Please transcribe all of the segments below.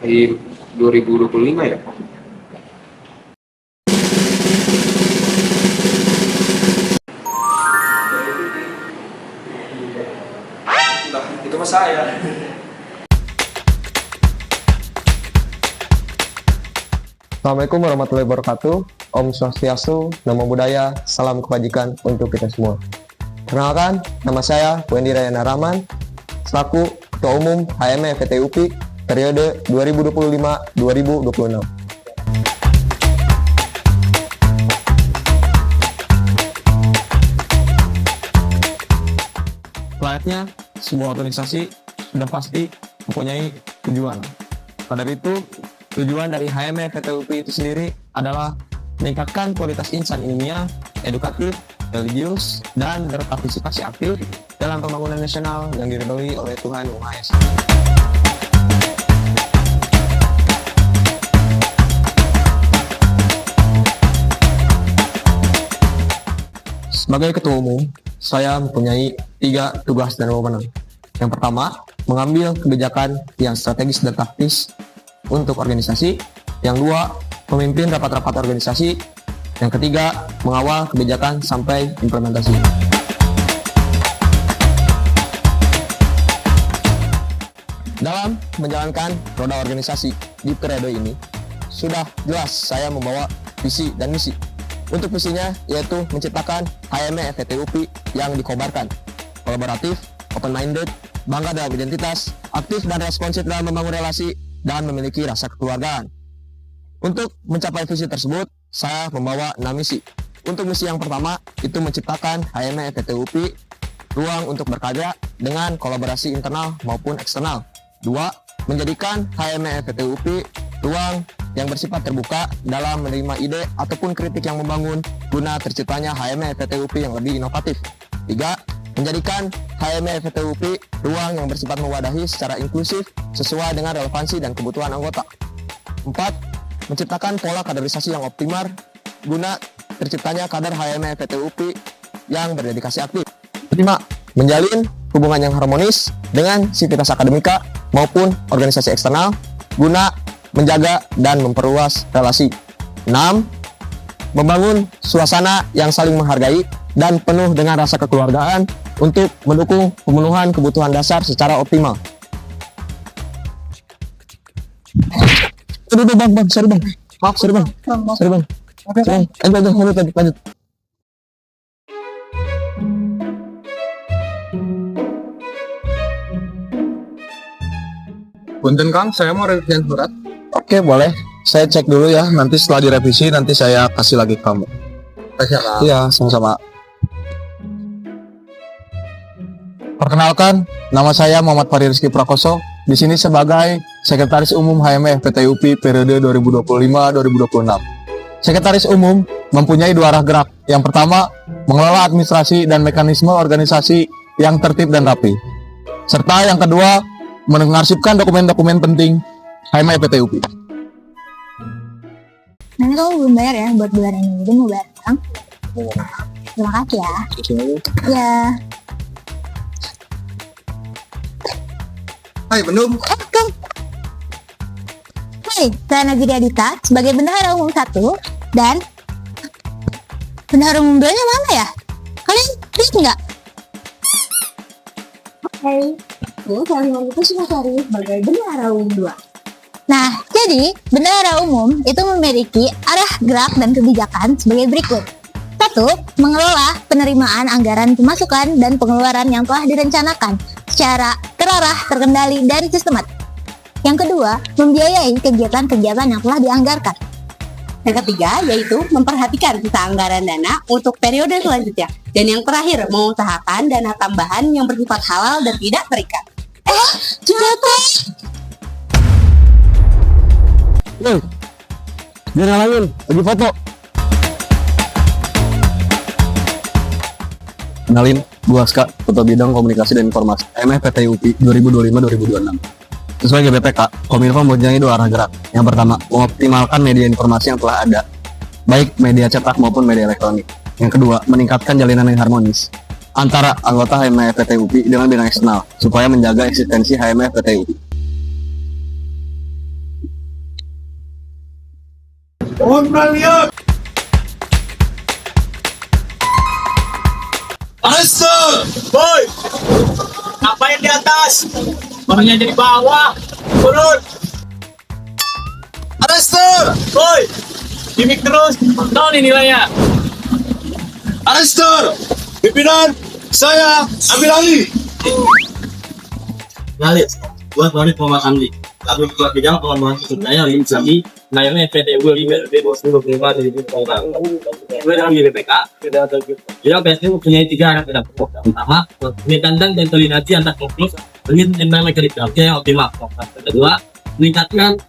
Akhir 2025 ya. Nah, itu mas saya. Assalamualaikum warahmatullahi wabarakatuh. Om Swastiastu, Namo Buddhaya, salam kebajikan untuk kita semua. Perkenalkan, nama saya Wendy Rayana Rahman, selaku Ketua Umum HME FTUPI periode 2025-2026. Layaknya sebuah organisasi sudah pasti mempunyai tujuan. Pada itu, tujuan dari HME FTUPI itu sendiri adalah meningkatkan kualitas insan ilmiah, edukatif, religius, dan berpartisipasi aktif dalam pembangunan nasional yang diridhoi oleh Tuhan Yang Maha Esa. Sebagai Ketua Umum, saya mempunyai 3 tugas dan wewenang. Yang pertama, mengambil kebijakan yang strategis dan taktis untuk organisasi. Yang 2, memimpin rapat-rapat organisasi. Yang ketiga, mengawal kebijakan sampai implementasi. Dalam menjalankan roda organisasi di periode ini, sudah jelas saya membawa visi dan misi. Untuk visinya yaitu menciptakan HME FTUPI yang dikobarkan, kolaboratif, open-minded, bangga dalam identitas, aktif dan responsif dalam membangun relasi, dan memiliki rasa kekeluargaan. Untuk mencapai visi tersebut, saya membawa 6 misi. Untuk misi yang pertama, itu menciptakan HME FTUPI ruang untuk berkarya dengan kolaborasi internal maupun eksternal. 2, menjadikan HME FTUPI ruang yang bersifat terbuka dalam menerima ide ataupun kritik yang membangun guna terciptanya HME FTUPI yang lebih inovatif. 3, menjadikan HME FTUPI ruang yang bersifat mewadahi secara inklusif sesuai dengan relevansi dan kebutuhan anggota. 4, menciptakan pola kaderisasi yang optimal guna terciptanya kader HME FTUPI yang berdedikasi aktif. 5, menjalin hubungan yang harmonis dengan sivitas akademika maupun organisasi eksternal guna menjaga dan memperluas relasi. 6, membangun suasana yang saling menghargai dan penuh dengan rasa kekeluargaan untuk mendukung pemenuhan kebutuhan dasar secara optimal. Aduh, bang, sorry bang. Maaf, sorry bang. Sorry bang. Oke, lanjut. Punten Kang, saya mau revisian surat. Oke, boleh. Saya cek dulu ya. Nanti setelah direvisi, nanti saya kasih lagi ke kamu. Iya, sama-sama. Perkenalkan, nama saya Muhammad Fahri Rizky Prakoso. Di sini sebagai Sekretaris Umum HME FTUPI periode 2025-2026. Sekretaris Umum mempunyai 2 arah gerak. Yang pertama, mengelola administrasi dan mekanisme organisasi yang tertib dan rapi. Serta yang kedua, mengarsipkan dokumen-dokumen penting HME FTUPI. Nanti kamu belum bayar ya buat bulan ini, jadi mau bayar sekarang? Terima kasih ya. Iya. Hai, Bendum. Kang. Hai, saya Naziri Adita sebagai Bendahara Umum 1 dan Bendahara Umum 2-nya mana ya? Kalian lihat nggak? Oke, ya kalian itu sudah cari sebagai Bendahara Umum 2. Nah, jadi Bendahara Umum itu memiliki arah gerak dan kebijakan sebagai berikut. 1. Mengelola penerimaan anggaran pemasukan dan pengeluaran yang telah direncanakan secara terarah, terkendali, dan sistematis. Yang kedua, membiayai kegiatan-kegiatan yang telah dianggarkan. Yang ketiga, yaitu memperhatikan sisa anggaran dana untuk periode selanjutnya. Dan yang terakhir, mengusahakan dana tambahan yang bersifat halal dan tidak terikat. Jatuh! Jangan ngalamin, lagi foto. Kenalin, gua Aska, Ketua Bidang Komunikasi dan Informasi HME FTUPI 2025-2026. Sesuai GBPK, Kominfo mempunyai 2 arah gerak. Yang pertama, mengoptimalkan media informasi yang telah ada, baik media cetak maupun media elektronik. Yang kedua, meningkatkan jalinan yang harmonis antara anggota HME FTUPI dengan bidang eksternal supaya menjaga eksistensi HME FTUPI. Arrestor! Boy! Apa yang di atas? Orangnya dari bawah. Turun! Arrestor! Boy! Gimik terus. Tahu nih nilainya. Arrestor! Pimpinan! Saya ambil alih! Ngalir, buat wanita pemakan di lalu ketua bidang pengembangan sumbernya Lim Sami, layarnya PT UGM bos 25 dari Bintang. Gue dalam BPK, bidang PSU mempunyai 3 anak bidang pokok. Pertama, peningkatan dan koordinasi antar fokus dengan mekanik kerja yang optimal. Kedua, meningkatkan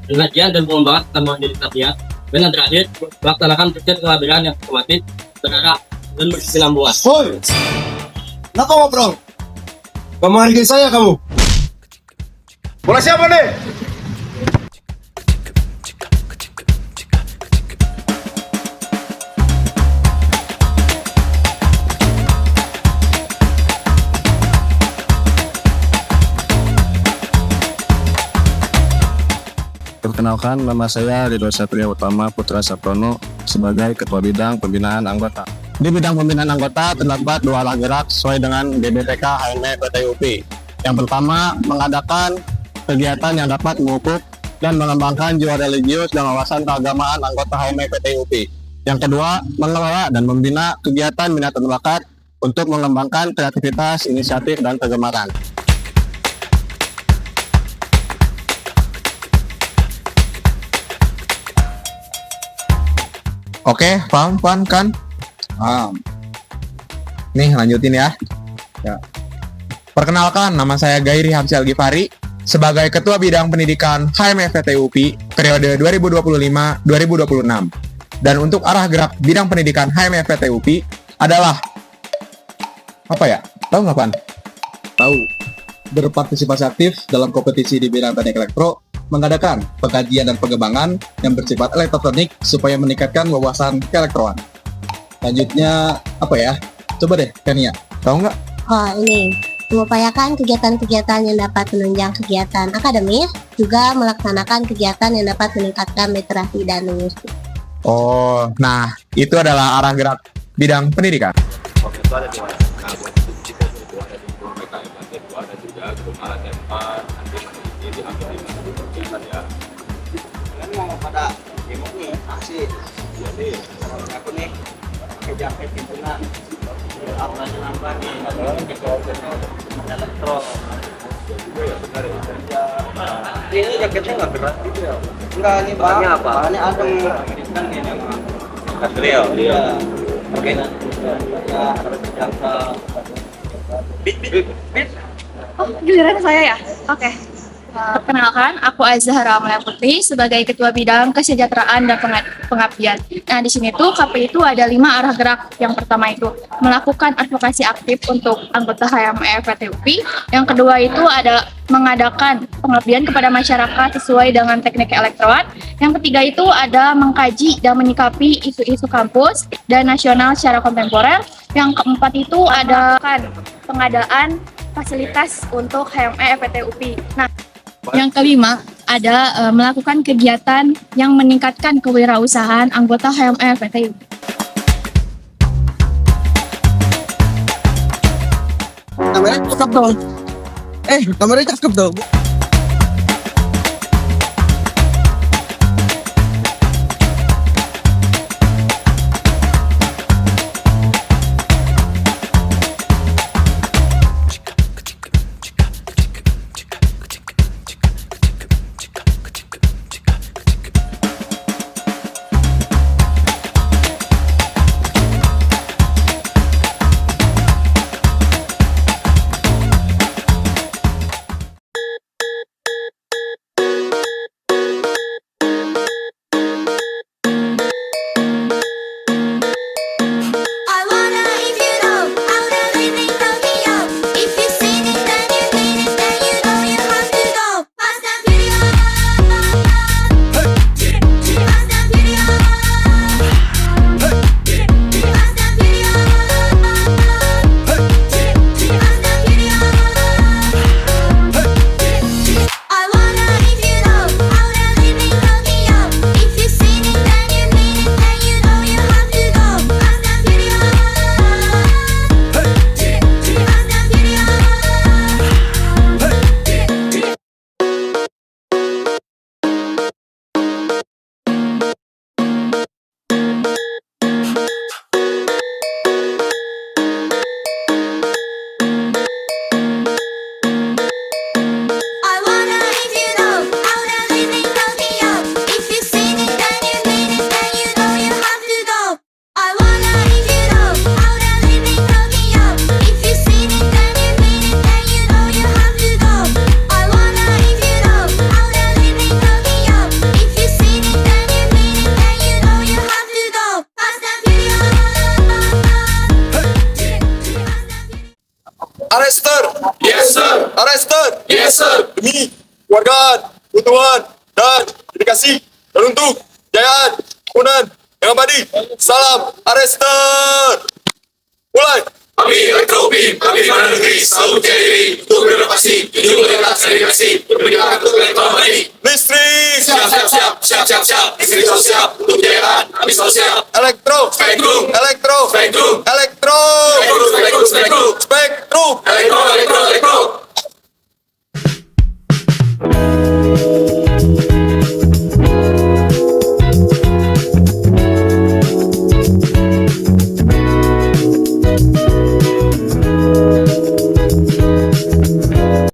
pengajian dan pengembangan tambahan jadi latihan. Dan yang terakhir, melaksanakan kerja kelabilan yang otomatis, terarah dan berkesinambungan. Boy! Kenapa ngobrol? Kamu hargai saya kamu? Bola siapa nih? Perkenalkan, nama saya Ridho Satria Utama Putra Saprono sebagai Ketua Bidang Pembinaan Anggota. Di bidang pembinaan anggota terdapat 2 arah gerak sesuai dengan GBTK HME PTUP. Yang pertama, mengadakan kegiatan yang dapat memupuk dan mengembangkan jiwa religius dan wawasan keagamaan anggota HME PTUP. Yang kedua, mengelola dan membina kegiatan minat dan bakat untuk mengembangkan kreativitas, inisiatif, dan kegemaran. Oke, paham kan? Paham. Nih, lanjutin ya. Perkenalkan, nama saya Gairi Hamsyal Gifari sebagai Ketua Bidang Pendidikan HME PTUP periode 2025-2026. Dan untuk arah gerak bidang pendidikan HME PTUP adalah apa ya? Tahu nggak, Pan? Tahu. Berpartisipasi aktif dalam kompetisi di bidang teknik elektro, mengadakan pengkajian dan pengembangan yang bersifat elektronik supaya meningkatkan wawasan keelektroan. Lanjutnya apa ya? Coba deh, Kania. Tahu nggak? Oh, ini mengupayakan kegiatan-kegiatan yang dapat menunjang kegiatan akademis, juga melaksanakan kegiatan yang dapat meningkatkan literasi dan linguistik. Oh, nah itu adalah arah gerak bidang pendidikan. Oke, itu ada di mana? Nah, buat itu ada di PKM lantai 2 ada juga gedung alat tempat nanti ini diambil di kegiatan ya. Kalian mau pada demo nih, asik. Jadi, kalau aku nih, pakai jaket himpunan. Aku aja nambah nih, elektro. Ini jaketnya nggak berat gitu ya? Enggak, ini bahannya apa? Bahannya adem. Material. Iya. Oke. Ya, harus jangka. Oh, giliran saya ya? Oke. Perkenalkan, aku Azhara Amalia Putri sebagai Ketua Bidang Kesejahteraan dan Pengabdian. Nah, di sini tuh KP itu ada 5 arah gerak. Yang pertama itu melakukan advokasi aktif untuk anggota HME PTUP. Yang kedua itu ada mengadakan pengabdian kepada masyarakat sesuai dengan teknik elektroan. Yang ketiga itu ada mengkaji dan menyikapi isu-isu kampus dan nasional secara kontemporer. Yang keempat itu ada pengadaan fasilitas untuk HME PTUP. Nah, yang kelima ada melakukan kegiatan yang meningkatkan kewirausahaan anggota HME PTUP. Kameranya cakep dong. Kameranya cakep dong. Arrested! Yes, sir. Arrested! Yes, sir. Demi keluargaan, keutuhan, dan dedikasi dan untuk kejayaan kepunan yang abadi. Salam Arrested! Mulai! Kami Elektro BIM, kami di mana negeri, selalu percaya diri untuk berinovasi, jujur loyalitas dan dedikasi, berperjuangan untuk elektoral mandiri. Listrik! Siap. Istri selalu siap untuk kejayaan, kami selalu siap. Elektro! Spektrum, Elektro! spektrum, Elektro! spektrum.